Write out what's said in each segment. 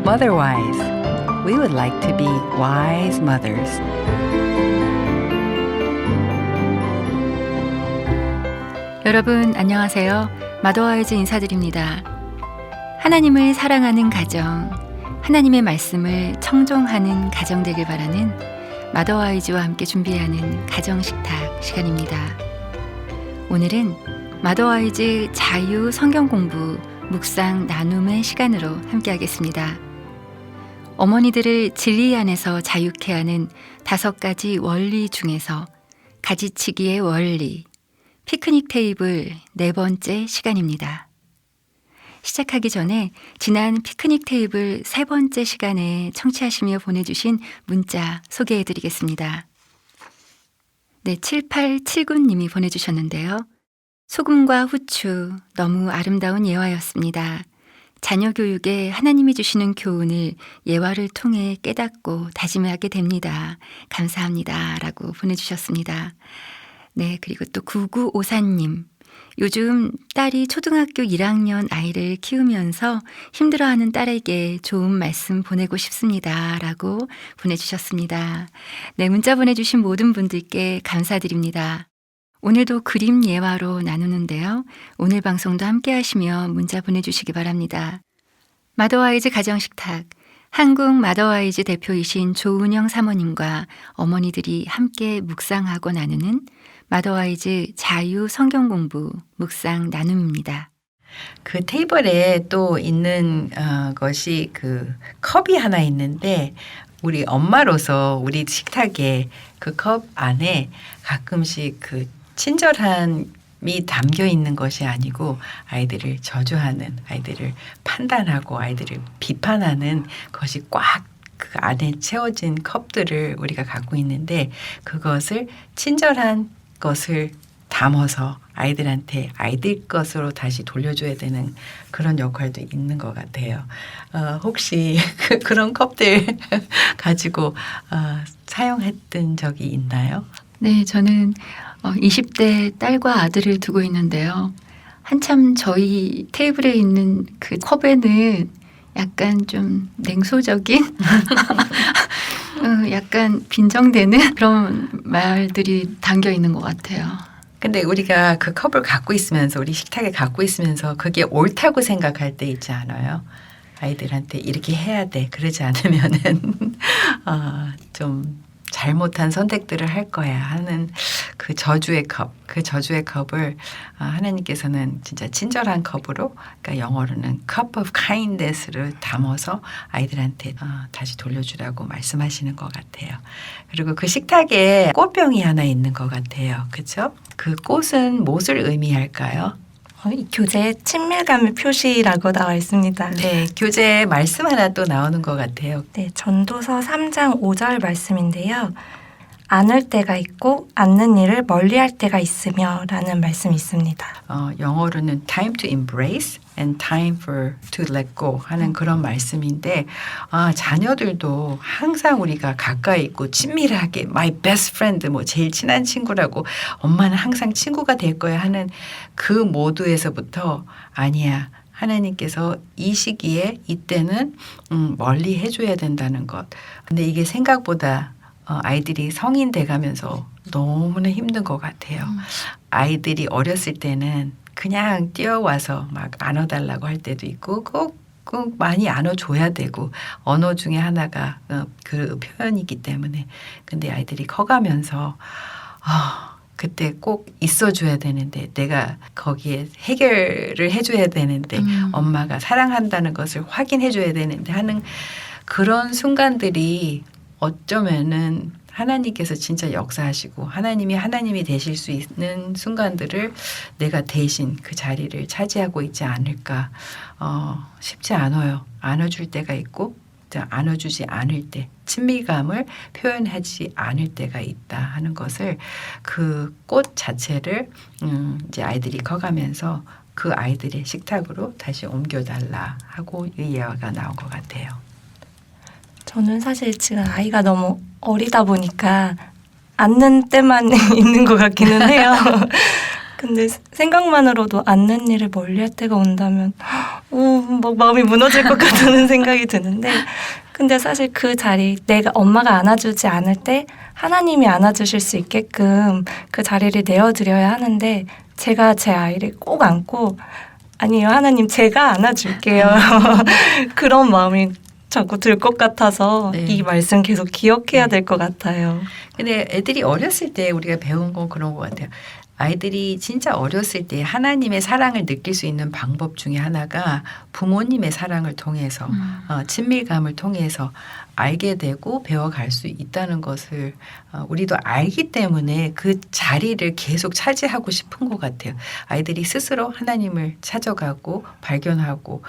Motherwise. We would like to be wise mothers. 여러분 안녕하세요. 마더와이즈 인사드립니다. 하나님을 사랑하는 가정, 하나님의 말씀을 청종하는 가정 되길 바라는 마더와이즈와 함께 준비하는 가정식탁 시간입니다. 오늘은 마더와이즈 자유 성경 공부 묵상 나눔의 시간으로 함께 하겠습니다. 어머니들을 진리 안에서 자유케 하는 5가지 원리 중에서 가지치기의 원리, 피크닉 테이블 4번째 시간입니다. 시작하기 전에 지난 피크닉 테이블 3번째 시간에 청취하시며 보내주신 문자 소개해드리겠습니다. 네, 7879님이 보내주셨는데요. 소금과 후추, 너무 아름다운 예화였습니다. 자녀 교육에 하나님이 주시는 교훈을 예화를 통해 깨닫고 다짐하게 됩니다. 감사합니다. 라고 보내주셨습니다. 네, 그리고 또 9954님. 요즘 딸이 초등학교 1학년 아이를 키우면서 힘들어하는 딸에게 좋은 말씀 보내고 싶습니다. 라고 보내주셨습니다. 네, 문자 보내주신 모든 분들께 감사드립니다. 오늘도 그림 예화로 나누는데요. 오늘 방송도 함께 하시며 문자 보내주시기 바랍니다. 마더와이즈 가정식탁, 한국 마더와이즈 대표이신 조은영 사모님과 어머니들이 함께 묵상하고 나누는 마더와이즈 자유 성경 공부 묵상 나눔입니다. 그 테이블에 또 있는 것이 그 컵이 하나 있는데 우리 엄마로서 우리 식탁에 그 컵 안에 가끔씩 그 친절함이 담겨 있는 것이 아니고 아이들을 저주하는, 아이들을 판단하고 아이들을 비판하는 것이 꽉 그 안에 채워진 컵들을 우리가 갖고 있는데 그것을 친절한 것을 담아서 아이들한테 아이들 것으로 다시 돌려줘야 되는 그런 역할도 있는 것 같아요. 혹시 그런 컵들 가지고 사용했던 적이 있나요? 네, 저는 20대 딸과 아들을 두고 있는데요. 한참 저희 테이블에 있는 그 컵에는 약간 좀 냉소적인 약간 빈정되는 그런 말들이 담겨 있는 것 같아요. 근데 우리가 그 컵을 갖고 있으면서 우리 식탁에 갖고 있으면서 그게 옳다고 생각할 때 있지 않아요? 아이들한테 이렇게 해야 돼. 그러지 않으면은 좀 잘못한 선택들을 할 거야 하는 그 저주의 컵, 그 저주의 컵을 하나님께서는 진짜 친절한 컵으로, 그러니까 영어로는 cup of kindness를 담아서 아이들한테 다시 돌려주라고 말씀하시는 것 같아요. 그리고 그 식탁에 꽃병이 하나 있는 것 같아요. 그렇죠? 그 꽃은 무엇을 의미할까요? 이 교재에 친밀감의 표시라고 나와 있습니다. 네, 교재에 말씀 하나 또 나오는 것 같아요. 네, 전도서 3장 5절 말씀인데요. 안을 때가 있고 않는 일을 멀리할 때가 있으며 라는 말씀이 있습니다. 영어로는 time to embrace and time to let go 하는 그런 말씀인데 자녀들도 항상 우리가 가까이 있고 친밀하게 my best friend 뭐 제일 친한 친구라고 엄마는 항상 친구가 될 거야 하는 그 모두에서부터 아니야. 하나님께서 이 시기에 이때는 멀리 해줘야 된다는 것. 근데 이게 생각보다 아이들이 성인 돼가면서 너무나 힘든 것 같아요. 아이들이 어렸을 때는 그냥 뛰어와서 막 안아달라고 할 때도 있고 꼭 많이 안아줘야 되고 언어 중에 하나가 그 표현이기 때문에. 근데 아이들이 커가면서 그때 꼭 있어줘야 되는데 내가 거기에 해결을 해줘야 되는데 엄마가 사랑한다는 것을 확인해줘야 되는데 하는 그런 순간들이 어쩌면은 하나님께서 진짜 역사하시고 하나님이 되실 수 있는 순간들을 내가 대신 그 자리를 차지하고 있지 않을까. 쉽지 않아요. 안아줄 때가 있고 안아주지 않을 때, 친밀감을 표현하지 않을 때가 있다 하는 것을 그 꽃 자체를 이제 아이들이 커가면서 그 아이들의 식탁으로 다시 옮겨달라 하고 이 예화가 나온 것 같아요. 저는 사실 지금 아이가 너무 어리다 보니까 앉는 때만 있는 것 같기는 해요. 근데 생각만으로도 않는 일을 멀리할 때가 온다면 막 마음이 무너질 것 같다는 생각이 드는데 근데 사실 그 자리 내가 엄마가 안아주지 않을 때 하나님이 안아주실 수 있게끔 그 자리를 내어드려야 하는데 제가 제 아이를 꼭 안고 아니요 하나님 제가 안아줄게요. 그런 마음이 자꾸 들 것 같아서 네. 이 말씀 계속 기억해야 될 것 같아요. 근데 애들이 어렸을 때 우리가 배운 건 그런 것 같아요. 아이들이 진짜 어렸을 때 하나님의 사랑을 느낄 수 있는 방법 중에 하나가 부모님의 사랑을 통해서 친밀감을 통해서 알게 되고 배워갈 수 있다는 것을 우리도 알기 때문에 그 자리를 계속 차지하고 싶은 것 같아요. 아이들이 스스로 하나님을 찾아가고 발견하고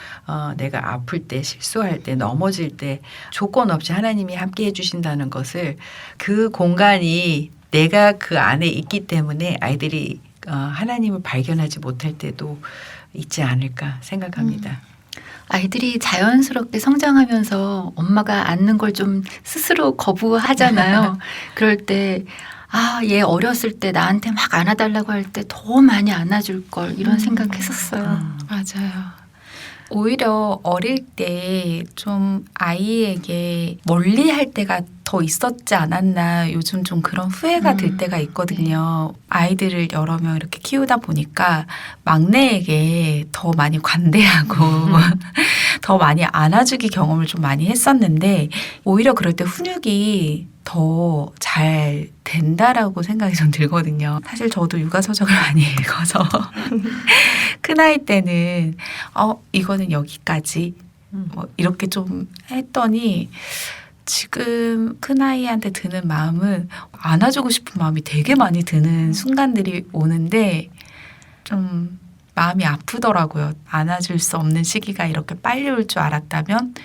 내가 아플 때 실수할 때 넘어질 때 조건 없이 하나님이 함께 해주신다는 것을 그 공간이 내가 그 안에 있기 때문에 아이들이 하나님을 발견하지 못할 때도 있지 않을까 생각합니다. 아이들이 자연스럽게 성장하면서 엄마가 안는 걸 좀 스스로 거부하잖아요. 그럴 때 얘 어렸을 때 나한테 막 안아달라고 할 때 더 많이 안아줄 걸 이런 생각했었어요. 맞아요. 오히려 어릴 때 좀 아이에게 멀리 할 때가 더 있었지 않았나 요즘 좀 그런 후회가 들 때가 있거든요. 아이들을 여러 명 이렇게 키우다 보니까 막내에게 더 많이 관대하고 더 많이 안아주기 경험을 좀 많이 했었는데 오히려 그럴 때 훈육이 더 잘 된다라고 생각이 좀 들거든요. 사실 저도 육아서적을 많이 읽어서 큰아이 때는 이거는 여기까지 이렇게 좀 했더니 지금 큰아이한테 드는 마음은 안아주고 싶은 마음이 되게 많이 드는 순간들이 오는데 좀 마음이 아프더라고요. 안아줄 수 없는 시기가 이렇게 빨리 올 줄 알았다면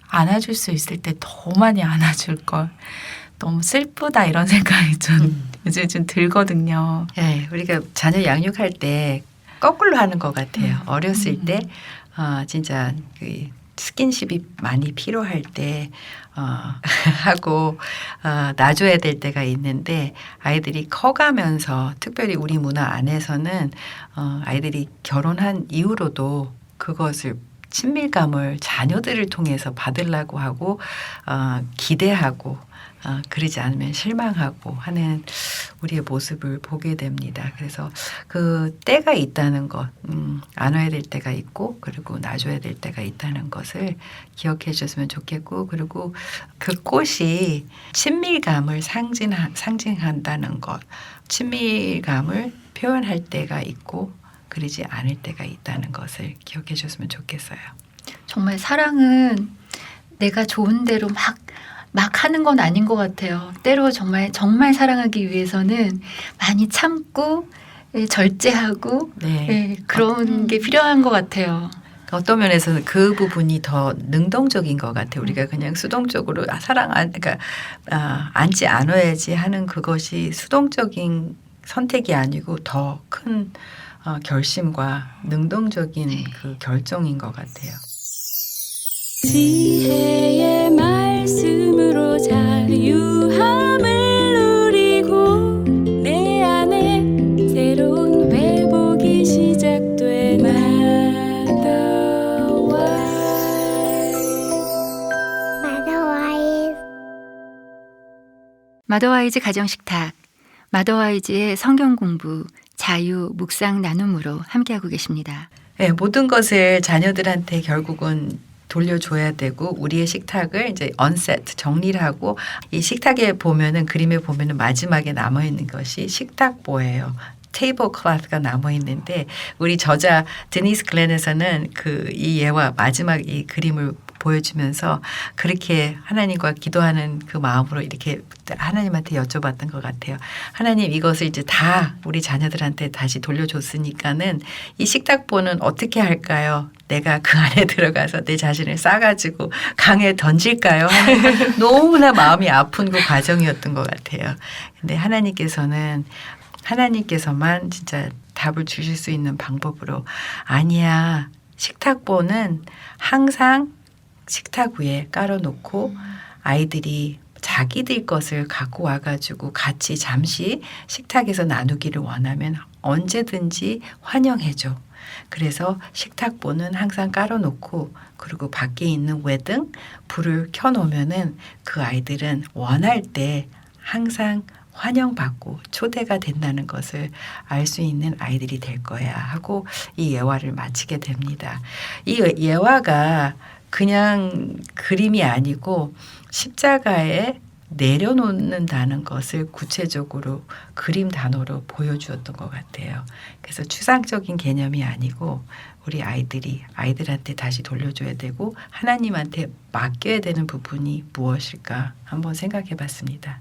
안아줄 수 있을 때 더 많이 안아줄 걸. 너무 슬프다 이런 생각이 좀 요즘 좀 들거든요. 네, 우리가 자녀 양육할 때 거꾸로 하는 것 같아요. 어렸을 때 진짜 그 스킨십이 많이 필요할 때 하고 놔줘야 될 때가 있는데 아이들이 커가면서 특별히 우리 문화 안에서는 아이들이 결혼한 이후로도 그것을 친밀감을 자녀들을 통해서 받으려고 하고 기대하고 그러지 않으면 실망하고 하는 우리의 모습을 보게 됩니다. 그래서 그 때가 있다는 것, 안아야 될 때가 있고 그리고 놔줘야 될 때가 있다는 것을 기억해 주셨으면 좋겠고 그리고 그 꽃이 친밀감을 상징한다는 것, 친밀감을 표현할 때가 있고 그러지 않을 때가 있다는 것을 기억해 주셨으면 좋겠어요. 정말 사랑은 내가 좋은 대로 막 하는 건 아닌 것 같아요. 때로 정말 사랑하기 위해서는 많이 참고 절제하고 네. 그런 게 필요한 것 같아요. 어떤 면에서는 그 부분이 더 능동적인 것 같아요. 우리가 그냥 수동적으로 그러니까 안지 않아야지 하는 그것이 수동적인 선택이 아니고 더 큰 결심과 능동적인 그 결정인 것 같아요. 지혜의 말씀으로 자유함을 누리고 내 안에 새로운 회복이 시작돼 마더와이즈 가정식탁, 마더와이즈의 성경 공부, 자유, 묵상 나눔으로 함께하고 계십니다. 네, 모든 것을 자녀들한테 결국은 돌려줘야 되고 우리의 식탁을 이제 언세트 정리를 하고 이 식탁에 보면은 그림에 보면은 마지막에 남아 있는 것이 식탁보예요. 테이블 클로스가 남아 있는데 우리 저자 드니스 글렌에서는 이 예와 마지막 이 그림을 보여주면서 그렇게 하나님과 기도하는 그 마음으로 이렇게 하나님한테 여쭤봤던 것 같아요. 하나님 이것을 이제 다 우리 자녀들한테 다시 돌려줬으니까는 이 식탁보는 어떻게 할까요? 내가 그 안에 들어가서 내 자신을 싸가지고 강에 던질까요? 하는 너무나 마음이 아픈 그 과정이었던 것 같아요. 근데 하나님께서만 진짜 답을 주실 수 있는 방법으로 아니야. 식탁보는 항상 식탁 위에 깔아놓고 아이들이 자기들 것을 갖고 와가지고 같이 잠시 식탁에서 나누기를 원하면 언제든지 환영해줘. 그래서 식탁보는 항상 깔아놓고 그리고 밖에 있는 외등 불을 켜놓으면은 그 아이들은 원할 때 항상 환영받고 초대가 된다는 것을 알 수 있는 아이들이 될 거야 하고 이 예화를 마치게 됩니다. 이 예화가 그냥 그림이 아니고 십자가에 내려놓는다는 것을 구체적으로 그림 단어로 보여주었던 것 같아요. 그래서 추상적인 개념이 아니고 우리 아이들한테 다시 돌려줘야 되고 하나님한테 맡겨야 되는 부분이 무엇일까 한번 생각해 봤습니다.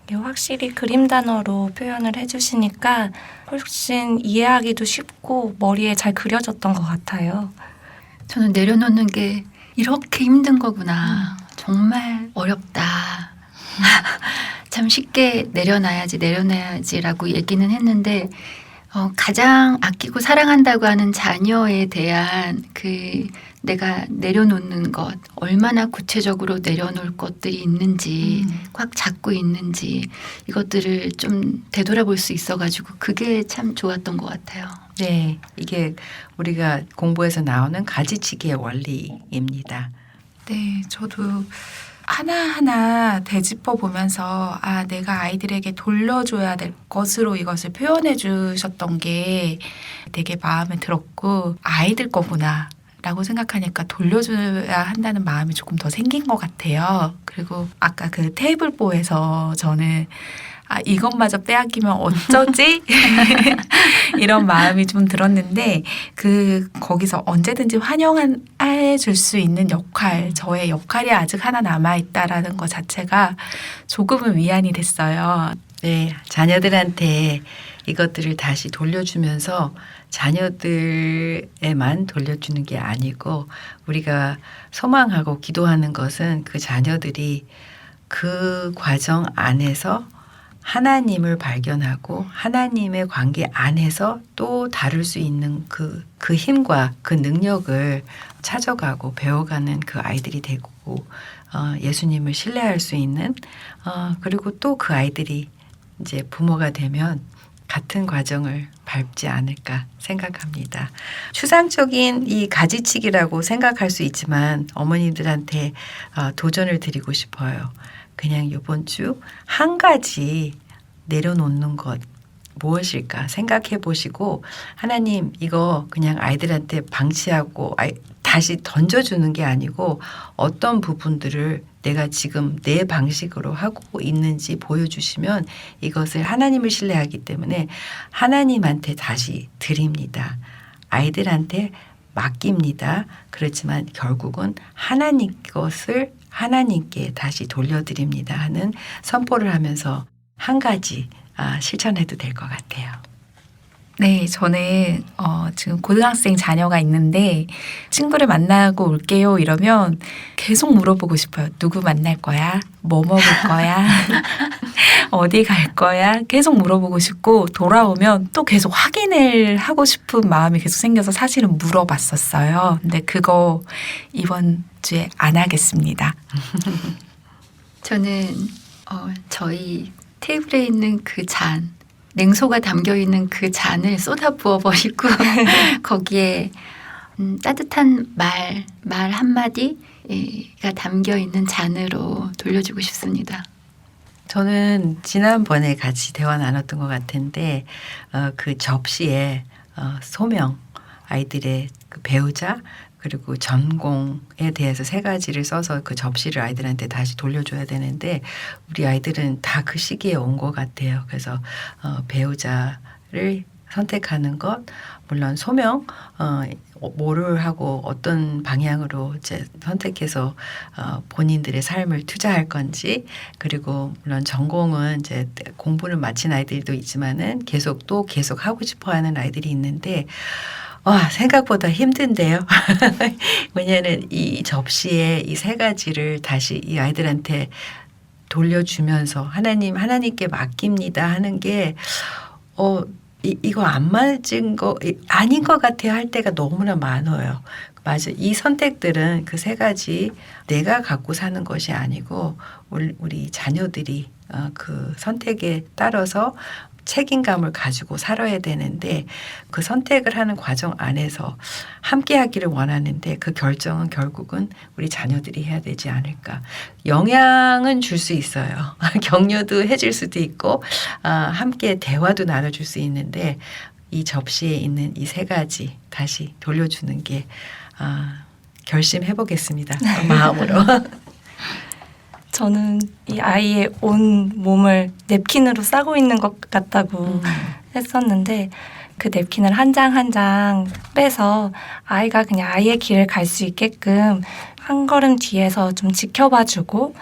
이게 확실히 그림 단어로 표현을 해주시니까 훨씬 이해하기도 쉽고 머리에 잘 그려졌던 것 같아요. 저는 내려놓는 게 이렇게 힘든 거구나. 정말 어렵다. 참 쉽게 내려놔야지라고 얘기는 했는데 가장 아끼고 사랑한다고 하는 자녀에 대한 그 내가 내려놓는 것, 얼마나 구체적으로 내려놓을 것들이 있는지, 꽉 잡고 있는지 이것들을 좀 되돌아볼 수 있어가지고 그게 참 좋았던 것 같아요. 네, 이게 우리가 공부에서 나오는 가지치기의 원리입니다. 네, 저도 하나하나 되짚어 보면서 내가 아이들에게 돌려줘야 될 것으로 이것을 표현해 주셨던 게 되게 마음에 들었고 아이들 거구나 라고 생각하니까 돌려줘야 한다는 마음이 조금 더 생긴 것 같아요. 그리고 아까 그 테이블보에서 저는 이것마저 빼앗기면 어쩌지? 이런 마음이 좀 들었는데 거기서 언제든지 환영해 줄 수 있는 역할, 저의 역할이 아직 하나 남아있다라는 것 자체가 조금은 위안이 됐어요. 네, 자녀들한테 이것들을 다시 돌려주면서 자녀들에만 돌려주는 게 아니고 우리가 소망하고 기도하는 것은 그 자녀들이 그 과정 안에서 하나님을 발견하고 하나님의 관계 안에서 또 다룰 수 있는 그 힘과 그 능력을 찾아가고 배워가는 그 아이들이 되고 예수님을 신뢰할 수 있는 그리고 또 그 아이들이 이제 부모가 되면 같은 과정을 밟지 않을까 생각합니다. 추상적인 이 가지치기라고 생각할 수 있지만 어머니들한테 도전을 드리고 싶어요. 그냥 이번 주 한 가지 내려놓는 것 무엇일까 생각해 보시고 하나님 이거 그냥 아이들한테 방치하고 다시 던져주는 게 아니고 어떤 부분들을 내가 지금 내 방식으로 하고 있는지 보여주시면 이것을 하나님을 신뢰하기 때문에 하나님한테 다시 드립니다. 아이들한테 맡깁니다. 그렇지만 결국은 하나님 것을 하나님께 다시 돌려드립니다 하는 선포를 하면서 한 가지 실천해도 될 것 같아요. 네, 저는 지금 고등학생 자녀가 있는데 친구를 만나고 올게요 이러면 계속 물어보고 싶어요. 누구 만날 거야? 뭐 먹을 거야? 어디 갈 거야? 계속 물어보고 싶고 돌아오면 또 계속 확인을 하고 싶은 마음이 계속 생겨서 사실은 물어봤었어요. 근데 그거 이번 주에 안 하겠습니다. 저는 저희 테이블에 있는 그 잔, 냉소가 담겨 있는 그 잔을 쏟아 부어 버리고 거기에 따뜻한 말 한마디가 담겨 있는 잔으로 돌려주고 싶습니다. 저는 지난번에 같이 대화 나눴던 것 같은데 그 접시에 소명, 아이들의 그 배우자 그리고 전공에 대해서 3가지를 써서 그 접시를 아이들한테 다시 돌려줘야 되는데 우리 아이들은 다 그 시기에 온 것 같아요. 그래서 배우자를 선택하는 것, 물론 소명, 뭐를 하고 어떤 방향으로 이제 선택해서 본인들의 삶을 투자할 건지, 그리고 물론 전공은 이제 공부는 마친 아이들도 있지만은 계속 하고 싶어하는 아이들이 있는데. 생각보다 힘든데요. 왜냐하면 이 접시에 이 3가지를 다시 이 아이들한테 돌려주면서 하나님께 맡깁니다 하는 게 이거 안 맞은 거 아닌 것 같아요 할 때가 너무나 많아요. 맞아. 이 선택들은 그 세 가지 내가 갖고 사는 것이 아니고 우리 자녀들이 그 선택에 따라서 책임감을 가지고 살아야 되는데 그 선택을 하는 과정 안에서 함께 하기를 원하는데 그 결정은 결국은 우리 자녀들이 해야 되지 않을까. 영향은 줄 수 있어요. 격려도 해줄 수도 있고 함께 대화도 나눠줄 수 있는데 이 접시에 있는 이 세 가지 다시 돌려주는 게 결심해 보겠습니다. 마음으로. 저는 이 아이의 온 몸을 냅킨으로 싸고 있는 것 같다고 했었는데 그 냅킨을 한 장 한 장 빼서 아이가 그냥 아이의 길을 갈 수 있게끔 한 걸음 뒤에서 좀 지켜봐주고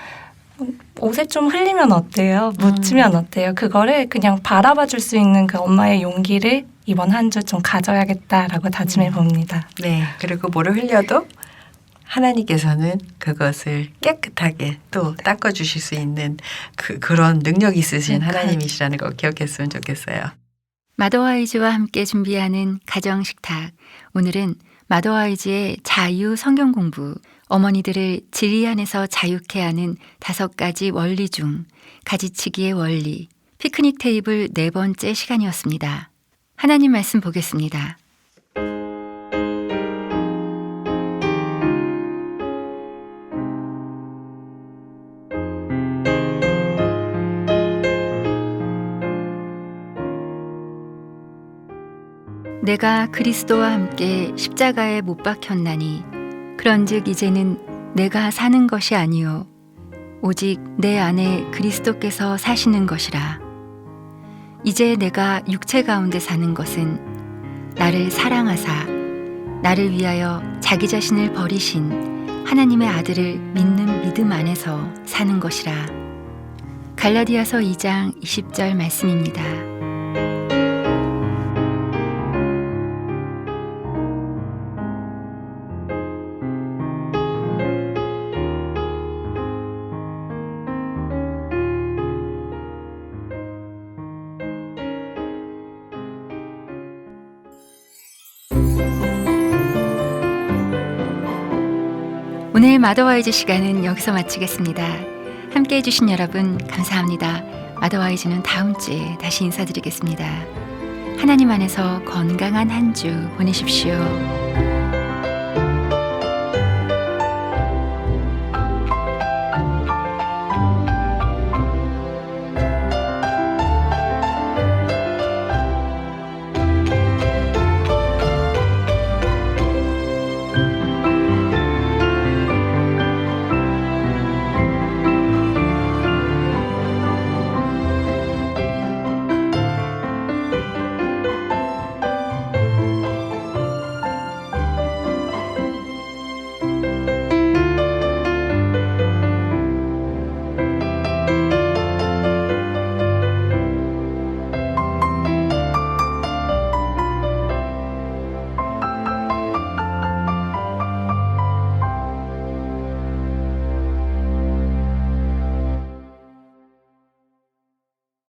옷에 좀 흘리면 어때요? 묻히면 어때요? 그거를 그냥 바라봐 줄 수 있는 그 엄마의 용기를 이번 한 주 좀 가져야겠다라고 다짐해 봅니다. 네. 그리고 뭐를 흘려도 하나님께서는 그것을 깨끗하게 또 닦아주실 수 있는 그런 능력이 있으신 하나님이시라는 걸 기억했으면 좋겠어요. 마더와이즈와 함께 준비하는 가정식탁. 오늘은 마더와이즈의 자유 성경 공부, 어머니들을 진리 안에서 자유케 하는 5가지 원리 중 가지치기의 원리, 피크닉 테이블 4번째 시간이었습니다. 하나님 말씀 보겠습니다. 내가 그리스도와 함께 십자가에 못 박혔나니 그런즉 이제는 내가 사는 것이 아니요 오직 내 안에 그리스도께서 사시는 것이라. 이제 내가 육체 가운데 사는 것은 나를 사랑하사 나를 위하여 자기 자신을 버리신 하나님의 아들을 믿는 믿음 안에서 사는 것이라. 갈라디아서 2장 20절 말씀입니다. 오늘 마더와이즈 시간은 여기서 마치겠습니다. 함께해 주신 여러분 감사합니다. 마더와이즈는 다음 주에 다시 인사드리겠습니다. 하나님 안에서 건강한 한 주 보내십시오.